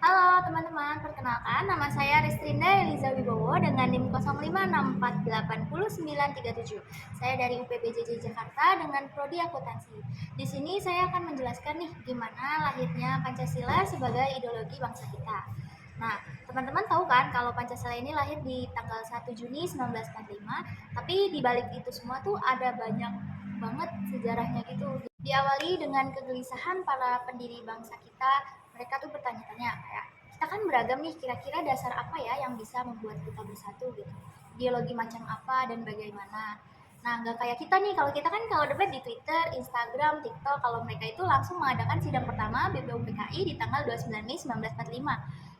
Halo teman-teman, perkenalkan nama saya Ristrinda Eliza Wibowo dengan NIM 0564809937. Saya dari UPBJJ Jakarta dengan prodi akuntansi. Di sini saya akan menjelaskan nih gimana lahirnya Pancasila sebagai ideologi bangsa kita. Nah, teman-teman tahu kan kalau Pancasila ini lahir di tanggal 1 Juni 1945, tapi di balik itu semua tuh ada banyak banget sejarahnya gitu. Diawali dengan kegelisahan para pendiri bangsa kita, mereka tuh bertanya-tanya kayak, kita kan beragam nih, kira-kira dasar apa ya yang bisa membuat kita bersatu gitu, ideologi macam apa dan bagaimana. Nah, nggak kayak kita nih, kalau kita kan kalau debat di Twitter, Instagram, TikTok, kalau mereka itu langsung mengadakan sidang pertama BPUPKI di tanggal 29 Mei 1945.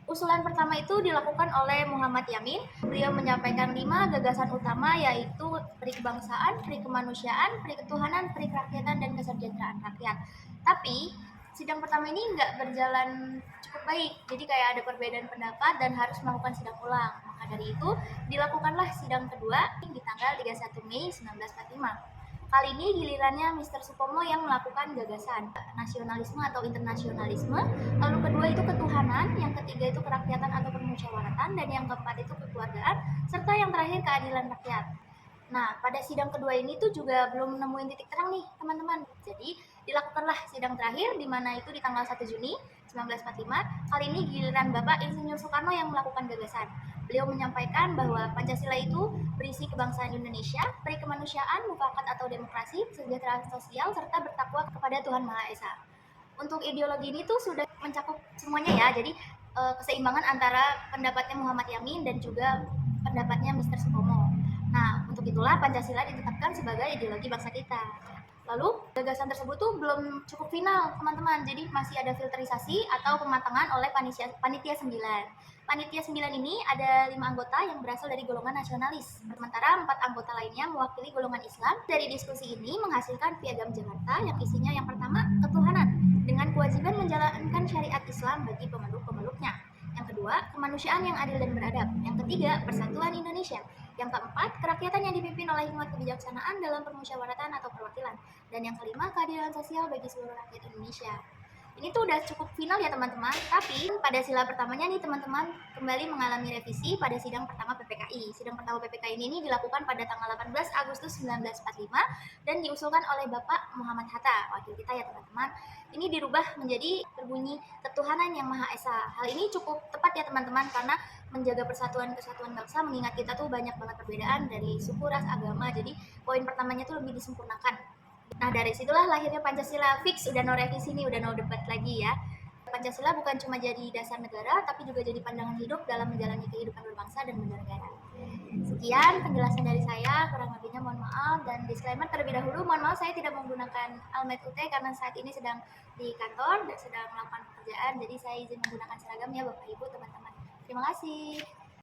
Usulan pertama itu dilakukan oleh Muhammad Yamin. Beliau menyampaikan 5 gagasan utama, yaitu peri kebangsaan, peri kemanusiaan, peri ketuhanan, peri kerakyatan, dan kesejahteraan rakyat. Tapi sidang pertama ini nggak berjalan cukup baik, jadi kayak ada perbedaan pendapat dan harus melakukan sidang ulang. Maka dari itu dilakukanlah sidang kedua di tanggal 31 Mei 1945. Kali ini gilirannya Mr. Supomo yang melakukan gagasan nasionalisme atau internasionalisme, lalu kedua itu ketuhanan, yang ketiga itu kerakyatan atau permusyawaratan, dan yang keempat itu kekeluargaan, serta yang terakhir keadilan rakyat. Nah, pada sidang kedua ini tuh juga belum nemuin titik terang nih, teman-teman. Jadi, dilakukanlah sidang terakhir, di mana itu di tanggal 1 Juni 1945. Kali ini giliran Bapak Insinyur Soekarno yang melakukan gagasan. Beliau menyampaikan bahwa Pancasila itu berisi kebangsaan Indonesia, peri kemanusiaan, mufakat atau demokrasi, kesejahteraan sosial, serta bertakwa kepada Tuhan Maha Esa. Untuk ideologi ini tuh sudah mencakup semuanya ya, jadi keseimbangan antara pendapatnya Muhammad Yamin dan juga pendapatnya Mr. Supomo. Nah, untuk itulah Pancasila ditetapkan sebagai ideologi bangsa kita. Lalu, gagasan tersebut tuh belum cukup final, teman-teman. Jadi masih ada filterisasi atau pematangan oleh Panitia 9. Panitia 9 ini ada 5 anggota yang berasal dari golongan nasionalis. Sementara 4 anggota lainnya mewakili golongan Islam. Dari diskusi ini menghasilkan Piagam Jakarta yang isinya yang pertama, ketuhanan, dengan kewajiban menjalankan syariat Islam bagi pemeluk-pemeluknya. Yang kedua, kemanusiaan yang adil dan beradab. Yang ketiga, persatuan Indonesia. Yang keempat, kerakyatan yang dipimpin oleh hikmat kebijaksanaan dalam permusyawaratan atau perwakilan. Dan yang kelima, keadilan sosial bagi seluruh rakyat Indonesia. Ini tuh udah cukup final ya teman-teman, tapi pada sila pertamanya nih teman-teman kembali mengalami revisi pada sidang pertama PPKI. Sidang pertama PPKI ini dilakukan pada tanggal 18 Agustus 1945 dan diusulkan oleh Bapak Muhammad Hatta, wakil kita ya teman-teman. Ini dirubah menjadi berbunyi ketuhanan yang Maha Esa. Hal ini cukup tepat ya teman-teman, karena menjaga persatuan kesatuan bangsa, mengingat kita tuh banyak banget perbedaan dari suku, ras, agama. Jadi poin pertamanya tuh lebih disempurnakan. Nah, dari situlah lahirnya Pancasila. Fix, udah no revisi nih, udah no debat lagi ya. Pancasila bukan cuma jadi dasar negara, tapi juga jadi pandangan hidup dalam menjalani kehidupan berbangsa dan bernegara. Sekian penjelasan dari saya, kurang lebihnya mohon maaf, dan disclaimer terlebih dahulu, mohon maaf saya tidak menggunakan Almed UT karena saat ini sedang di kantor dan sedang melakukan pekerjaan, jadi saya izin menggunakan seragam ya Bapak Ibu teman-teman. Terima kasih.